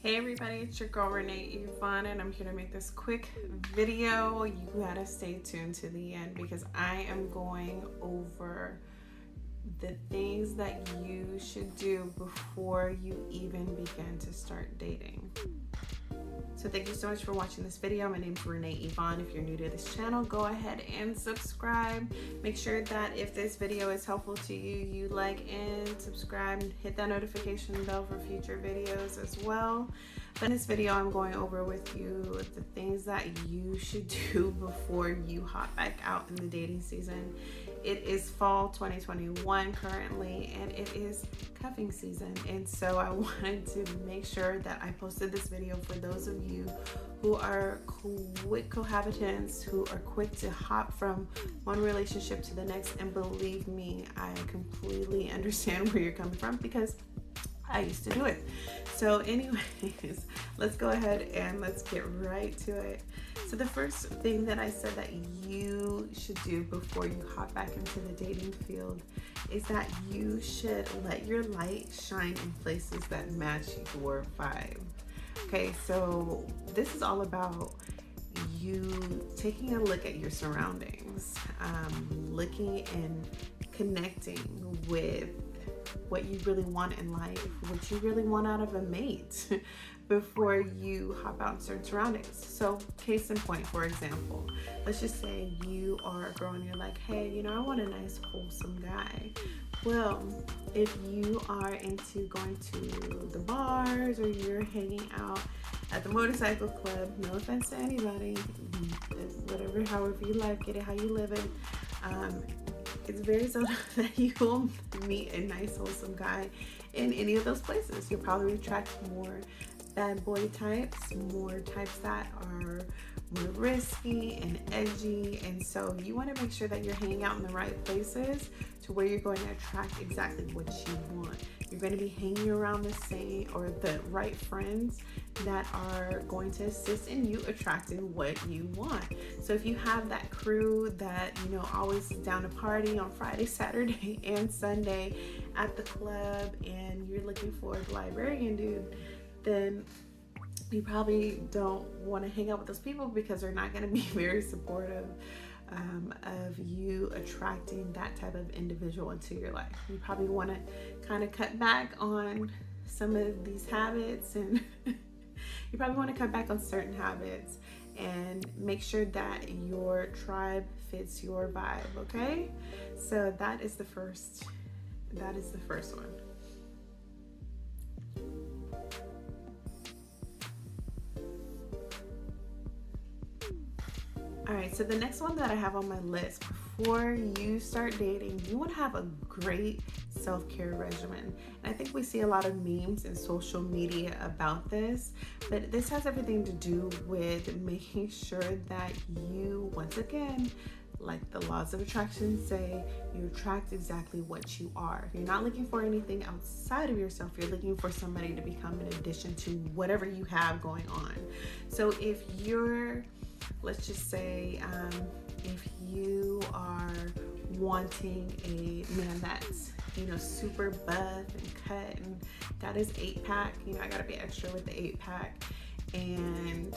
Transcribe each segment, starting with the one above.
Hey everybody, it's your girl Renee Yvonne, and I'm here to make this quick video. You gotta stay tuned to the end because I am going over the things that you should do before you even begin to start dating. So thank you so much for watching this video. My name is Renee Yvonne. If you're new to this channel, go ahead and subscribe. Make sure that if this video is helpful to you, you like and subscribe. Hit that notification bell for future videos as well. But in this video, I'm going over with you the things that you should do before you hop back out in the dating season. It is fall 2021 currently, and it is cuffing season. And so I wanted to make sure that I posted this video for those of you who are quick cohabitants, who are quick to hop from one relationship to the next. And believe me, I completely understand where you're coming from because I used to do it. So anyways, let's go ahead and let's get right to it. So the first thing that I said that you should do before you hop back into the dating field is that you should let your light shine in places that match your vibe. Okay, so this is all about you taking a look at your surroundings, looking and connecting with what you really want in life, what you really want out of a mate before you hop out in certain surroundings. So case in point, for example, let's just say you are a girl and you're like, hey, you know, I want a nice wholesome guy. Well, if you are into going to the bars or you're hanging out at the motorcycle club, no offense to anybody, whatever, however you like it, how you live it, it's very seldom that you will meet a nice wholesome guy in any of those places. You'll probably attract more bad boy types, more types that are more risky and edgy, and so you want to make sure that you're hanging out in the right places to where you're going to attract exactly what you want. You're going to be hanging around the same or the right friends that are going to assist in you attracting what you want. So if you have that crew that, you know, always is down to party on Friday, Saturday, and Sunday at the club, and you're looking for the librarian dude, then you probably don't want to hang out with those people because they're not going to be very supportive of you attracting that type of individual into your life. You probably want to kind of cut back on some of these habits, and you probably want to cut back on certain habits and make sure that your tribe fits your vibe. Okay, so that is the first one. All right, so the next one that I have on my list, before you start dating, you want to have a great self-care regimen. And I think we see a lot of memes and social media about this, but this has everything to do with making sure that you, once again, like the laws of attraction say, you attract exactly what you are. You're not looking for anything outside of yourself. You're looking for somebody to become an addition to whatever you have going on. So if you're, let's just say, if you are wanting a man that's, you know, super buff and cut and got his 8-pack, you know, I gotta be extra with the 8-pack, and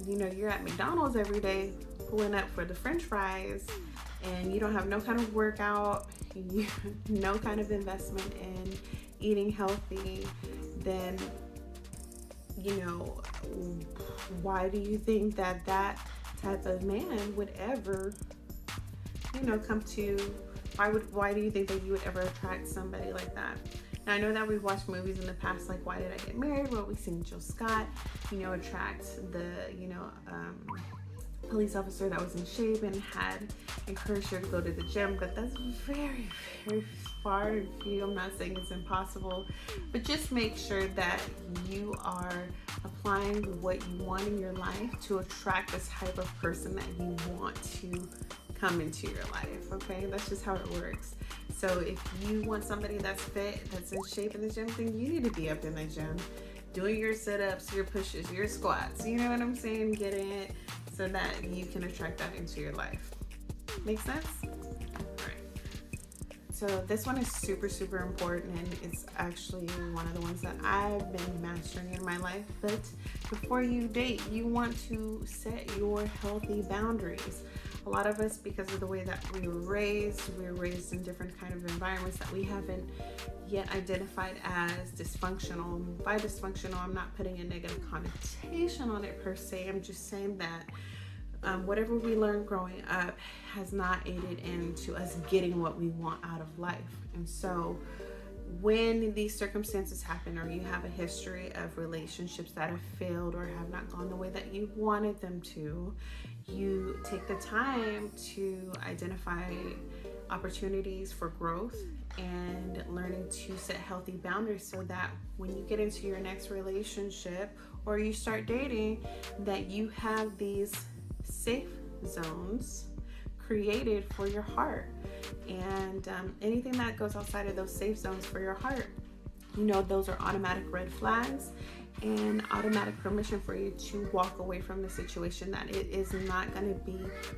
you know, you're at McDonald's every day pulling up for the French fries, and you don't have no kind of workout, no kind of investment in eating healthy, then, you know, why do you think that that type of man would ever, you know, come to, why do you think that you would ever attract somebody like that? Now, I know that we've watched movies in the past, like Why Did I Get Married, where we've seen Jill Scott, you know, attract the, you know, police officer that was in shape and had encouraged her to go to the gym, but that's very, very far and few. I'm not saying it's impossible, but just make sure that you are applying what you want in your life to attract this type of person that you want to come into your life. Okay, that's just how it works. So if you want somebody that's fit, that's in shape in the gym, then you need to be up in the gym doing your sit-ups, your pushes, your squats, you know what I'm saying, getting it so that you can attract that into your life. Make sense? All right. so this one is super, super important, and it's actually one of the ones that I've been mastering in my life. But before you date, you want to set your healthy boundaries. A lot of us, because of the way that we were raised in different kind of environments that we haven't yet identified as dysfunctional. By dysfunctional, I'm not putting a negative connotation on it per se. I'm just saying that whatever we learned growing up has not aided into us getting what we want out of life. And so when these circumstances happen, or you have a history of relationships that have failed or have not gone the way that you wanted them to, you take the time to identify opportunities for growth and learning to set healthy boundaries, so that when you get into your next relationship or you start dating, that you have these safe zones created for your heart. And anything that goes outside of those safe zones for your heart, those are automatic red flags and automatic permission for you to walk away from the situation that it is not going to be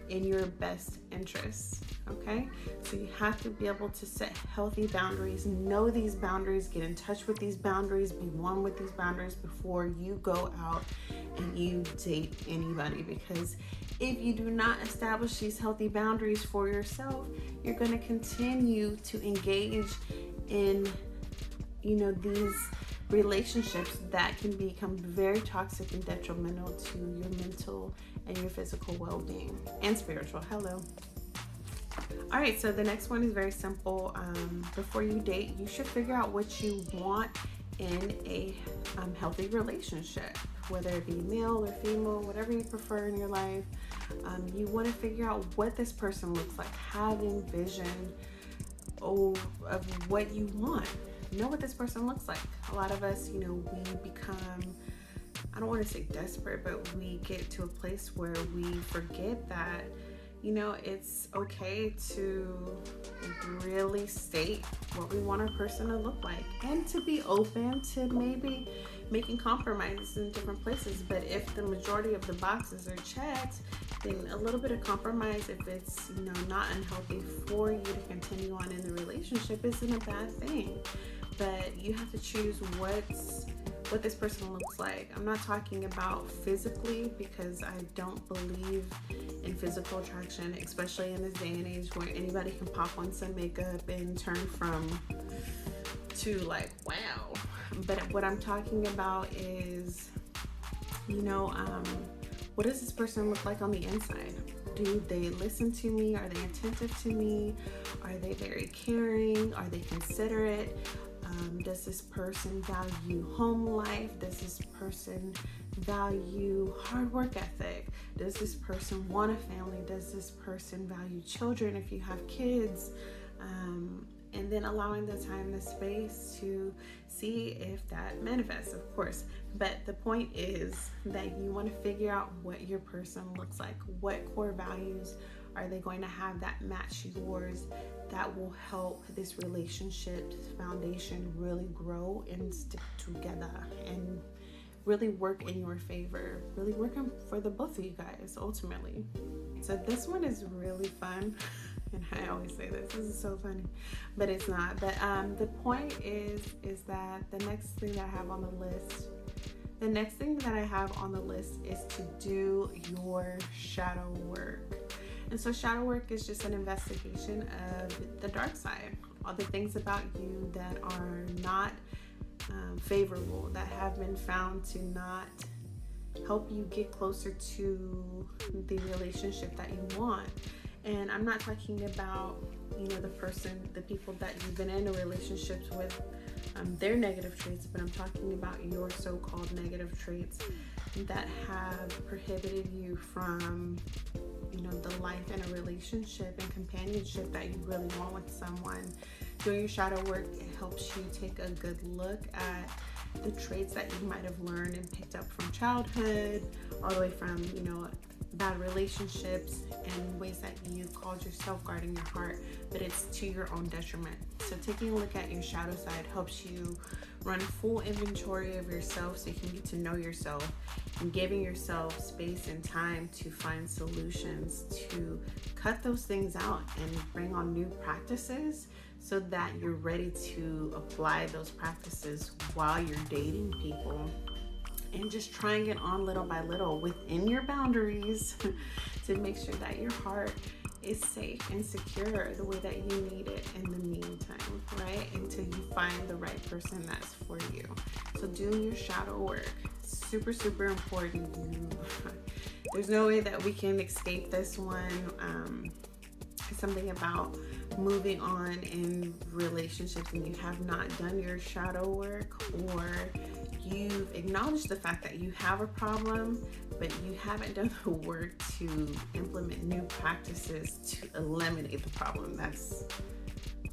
in your best interest. Okay, so you have to be able to set healthy boundaries, know these boundaries, get in touch with these boundaries, be one with these boundaries before you go out and you date anybody. Because if you do not establish these healthy boundaries for yourself, you're going to continue to engage in these relationships that can become very toxic and detrimental to your mental and your physical well-being and spiritual. Hello. All right, so the next one is very simple. Before you date, you should figure out what you want in a healthy relationship, whether it be male or female, whatever you prefer in your life. You want to figure out what this person looks like, having vision of what you want. Know what this person looks like. A lot of us, we become, I don't want to say desperate, but we get to a place where we forget that, it's okay to really state what we want our person to look like, and to be open to maybe making compromises in different places. But if the majority of the boxes are checked, then a little bit of compromise, if it's not unhealthy for you to continue on in the relationship, isn't a bad thing. But you have to choose what this person looks like. I'm not talking about physically, because I don't believe in physical attraction, especially in this day and age where anybody can pop on some makeup and turn from to like, wow. But what I'm talking about is, what does this person look like on the inside? Do they listen to me? Are they attentive to me? Are they very caring? Are they considerate? Does this person value home life? Does this person value hard work ethic? Does this person want a family? Does this person value children if you have kids? And then allowing the time, the space to see if that manifests, of course. But the point is that you want to figure out what your person looks like. What core values are they going to have that match yours, that will help this relationship's foundation really grow and stick together and really work in your favor, really working for the both of you guys ultimately. So this one is really fun. And I always say this is so funny, but it's not. But the point is that the next thing that I have on the list is to do your shadow work. And so shadow work is just an investigation of the dark side, all the things about you that are not favorable, that have been found to not help you get closer to the relationship that you want. And I'm not talking about, the people that you've been in relationships with, their negative traits, but I'm talking about your so-called negative traits that have prohibited you from, the life in a relationship and companionship that you really want with someone. Doing your shadow work, it helps you take a good look at the traits that you might have learned and picked up from childhood, all the way from, bad relationships and ways that you called yourself guarding your heart, but it's to your own detriment. So taking a look at your shadow side helps you run full inventory of yourself, so you can get to know yourself, and giving yourself space and time to find solutions to cut those things out and bring on new practices, so that you're ready to apply those practices while you're dating people, and just trying it on little by little within your boundaries to make sure that your heart is safe and secure the way that you need it in the meantime, right? Until you find the right person that's for you. So doing your shadow work, super, super important. There's no way that we can escape this one. Something about moving on in relationships and you have not done your shadow work, or you've acknowledged the fact that you have a problem, but you haven't done the work to implement new practices to eliminate the problem. That's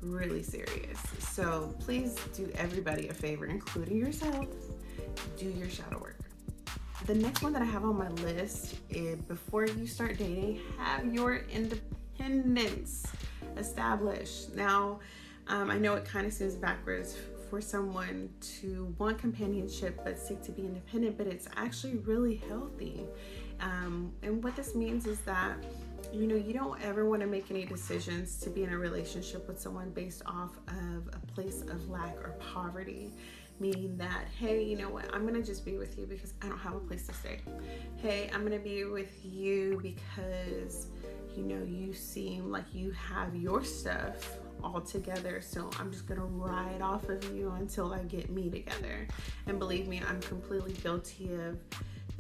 really serious. So please do everybody a favor, including yourself. Do your shadow work. The next one that I have on my list is, before you start dating, have your independence established. Now, I know it kind of seems backwards for someone to want companionship but seek to be independent, but it's actually really healthy. And what this means is that, you know, you don't ever want to make any decisions to be in a relationship with someone based off of a place of lack or poverty. Meaning that, hey, you know what, I'm gonna just be with you because I don't have a place to stay. Hey, I'm gonna be with you because, you know, you seem like you have your stuff all together, so I'm just gonna ride off of you until I get me together. And believe me, I'm completely guilty of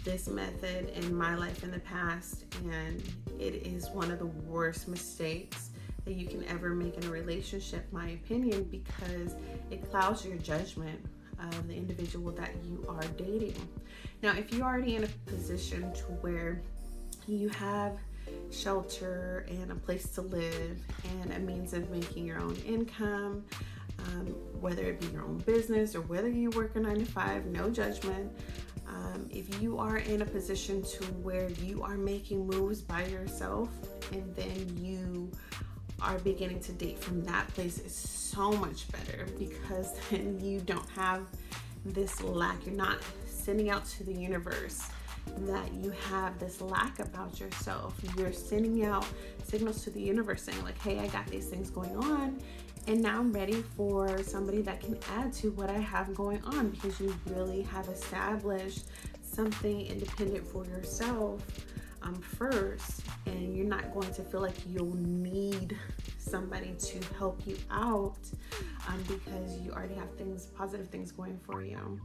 this method in my life in the past, and it is one of the worst mistakes that you can ever make in a relationship, my opinion, because it clouds your judgment of the individual that you are dating. Now, if you're already in a position to where you have shelter and a place to live and a means of making your own income, whether it be your own business or whether you work a 9-to-5, no judgment. If you are in a position to where you are making moves by yourself and then you are beginning to date from that place, is so much better, because then you don't have this lack. You're not sending out to the universe that you have this lack about yourself. You're sending out signals to the universe saying like, hey, I got these things going on, and now I'm ready for somebody that can add to what I have going on, because you really have established something independent for yourself first, and you're not going to feel like you'll need somebody to help you out because you already have positive things going for you.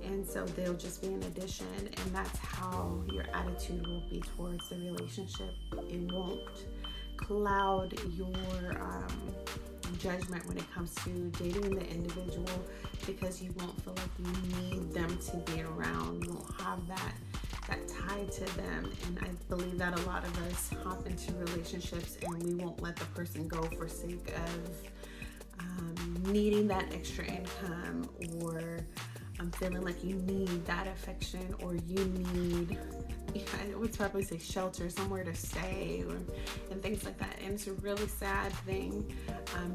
And so they'll just be an addition, and that's how your attitude will be towards the relationship. It won't cloud your judgment when it comes to dating the individual, because you won't feel like you need them to be around. You won't have that tie to them. And I believe that a lot of us hop into relationships and we won't let the person go for sake of needing that extra income, or feeling like you need that affection, or you need, I would probably say, shelter, somewhere to stay, and things like that. And it's a really sad thing,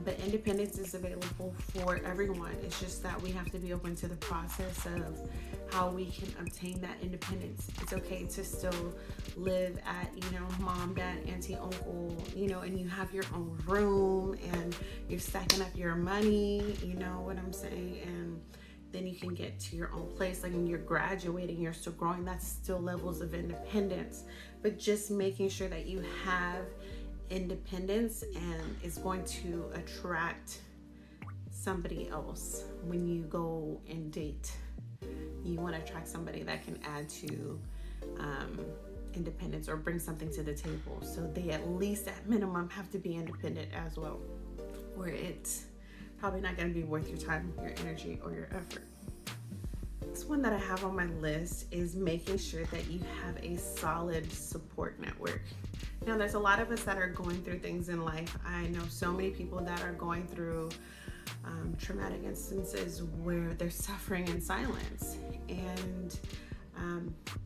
but independence is available for everyone. It's just that we have to be open to the process of how we can obtain that independence. It's okay to still live at, you know, mom, dad, auntie, uncle, you know, and you have your own room and you're stacking up your money, you know what I'm saying? And then you can get to your own place. Like when you're graduating, you're still growing. That's still levels of independence. But just making sure that you have independence and is going to attract somebody else when you go and date. You want to attract somebody that can add to independence or bring something to the table. So they at least at minimum have to be independent as well, or it's probably not going to be worth your time, your energy, or your effort. Next one that I have on my list is making sure that you have a solid support network. Now, there's a lot of us that are going through things in life. I know so many people that are going through traumatic instances where they're suffering in silence, and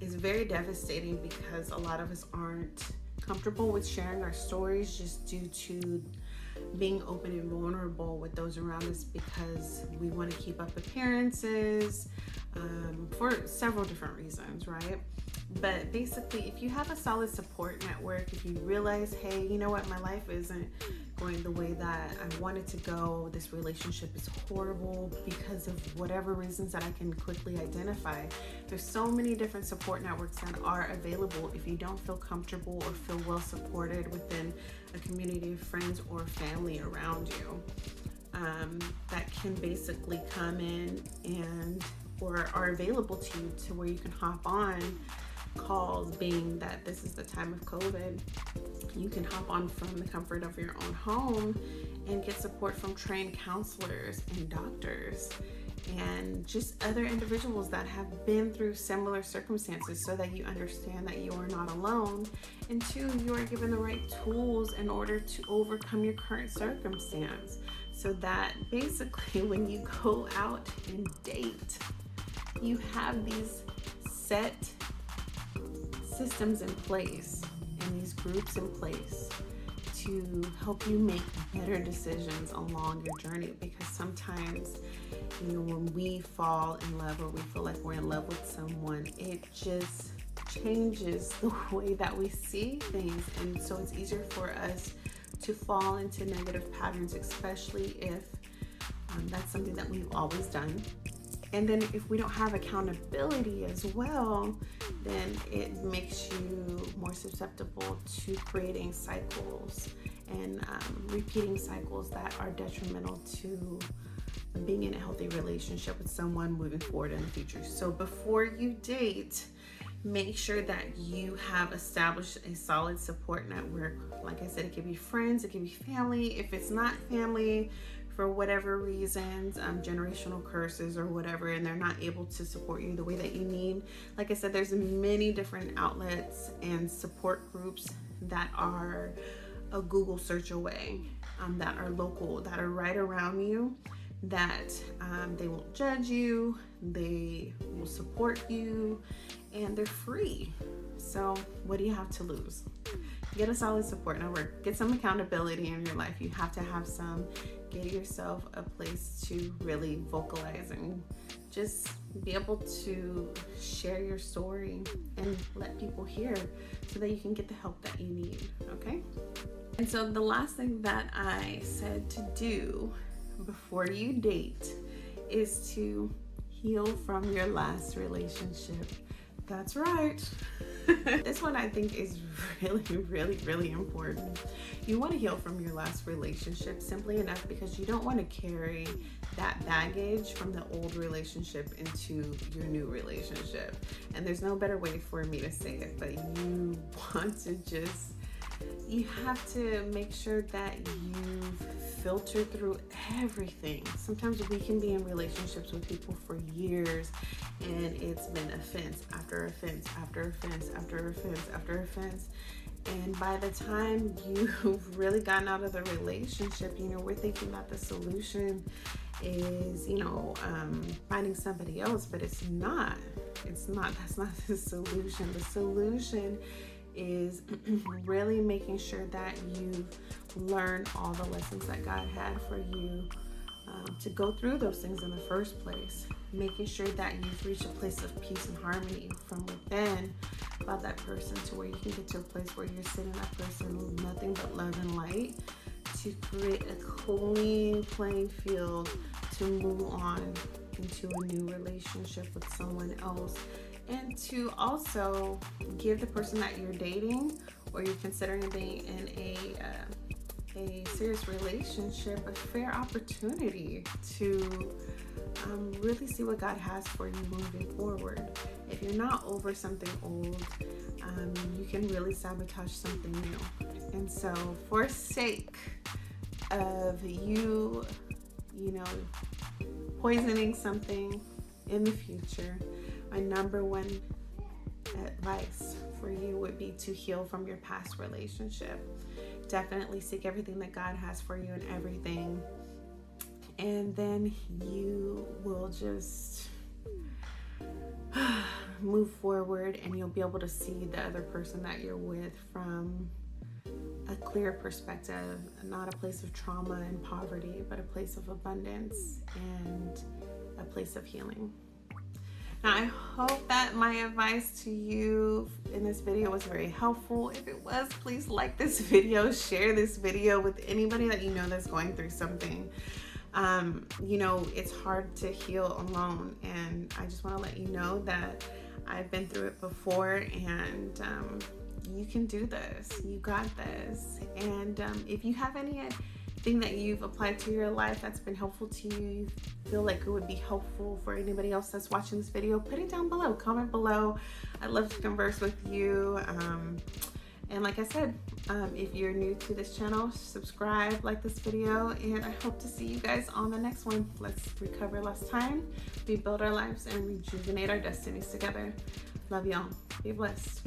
it's very devastating because a lot of us aren't comfortable with sharing our stories just due to being open and vulnerable with those around us, because we want to keep up appearances for several different reasons, right? But basically, if you have a solid support network, if you realize, hey, you know what, my life isn't going the way that I want it to go, this relationship is horrible because of whatever reasons that I can quickly identify. There's so many different support networks that are available if you don't feel comfortable or feel well supported within a community of friends or family around you. That can basically come in and or are available to you to where you can hop on calls, being that this is the time of COVID. You can hop on from the comfort of your own home and get support from trained counselors and doctors and just other individuals that have been through similar circumstances, so that you understand that you are not alone, and two, you are given the right tools in order to overcome your current circumstance, so that basically when you go out and date, you have these set systems in place and these groups in place to help you make better decisions along your journey. Because sometimes, when we fall in love or we feel like we're in love with someone, it just changes the way that we see things. And so it's easier for us to fall into negative patterns, especially if that's something that we've always done. And then if we don't have accountability as well, then it makes you more susceptible to creating cycles and repeating cycles that are detrimental to being in a healthy relationship with someone moving forward in the future. So before you date, make sure that you have established a solid support network. Like I said, it could be friends, it could be family. If it's not family, for whatever reasons, generational curses or whatever, and they're not able to support you the way that you need. Like I said, there's many different outlets and support groups that are a Google search away, that are local, that are right around you, that they won't judge you, they will support you, and they're free. So what do you have to lose? Get a solid support network. Get some accountability in your life. You have to have some. Get yourself a place to really vocalize and just be able to share your story and let people hear, so that you can get the help that you need, okay? And so the last thing that I said to do before you date is to heal from your last relationship. That's right. This one I think is really important. You want to heal from your last relationship simply enough because you don't want to carry that baggage from the old relationship into your new relationship. And there's no better way for me to say it, but you have to make sure that you filter through everything. Sometimes we can be in relationships with people for years, and it's been offense after offense after offense after offense after offense. And by the time you've really gotten out of the relationship, we're thinking that the solution is, finding somebody else, but it's not. That's not the solution. The solution is really making sure that you learn all the lessons that God had for you to go through those things in the first place. Making sure that you've reached a place of peace and harmony from within about that person, to where you can get to a place where you're sitting that person with nothing but love and light, to create a clean playing field to move on into a new relationship with someone else. And to also give the person that you're dating or you're considering being in a serious relationship a fair opportunity to really see what God has for you moving forward. If you're not over something old, you can really sabotage something new. And so for sake of you poisoning something in the future, my number one advice for you would be to heal from your past relationship. Definitely seek everything that God has for you and everything. And then you will just move forward, and you'll be able to see the other person that you're with from a clear perspective, not a place of trauma and poverty, but a place of abundance and a place of healing. Now, I hope that my advice to you in this video was very helpful. If it was, please like this video, share this video with anybody that you know that's going through something. You know, it's hard to heal alone, and I just want to let you know that I've been through it before, and you can do this. You got this. And if you have anything that you've applied to your life that's been helpful to you, you feel like it would be helpful for anybody else that's watching this video, put it down below, comment below. I'd love to converse with you. And like I said, if you're new to this channel, subscribe, like this video, and I hope to see you guys on the next one. Let's recover less time, rebuild our lives, and rejuvenate our destinies together. Love y'all. Be blessed.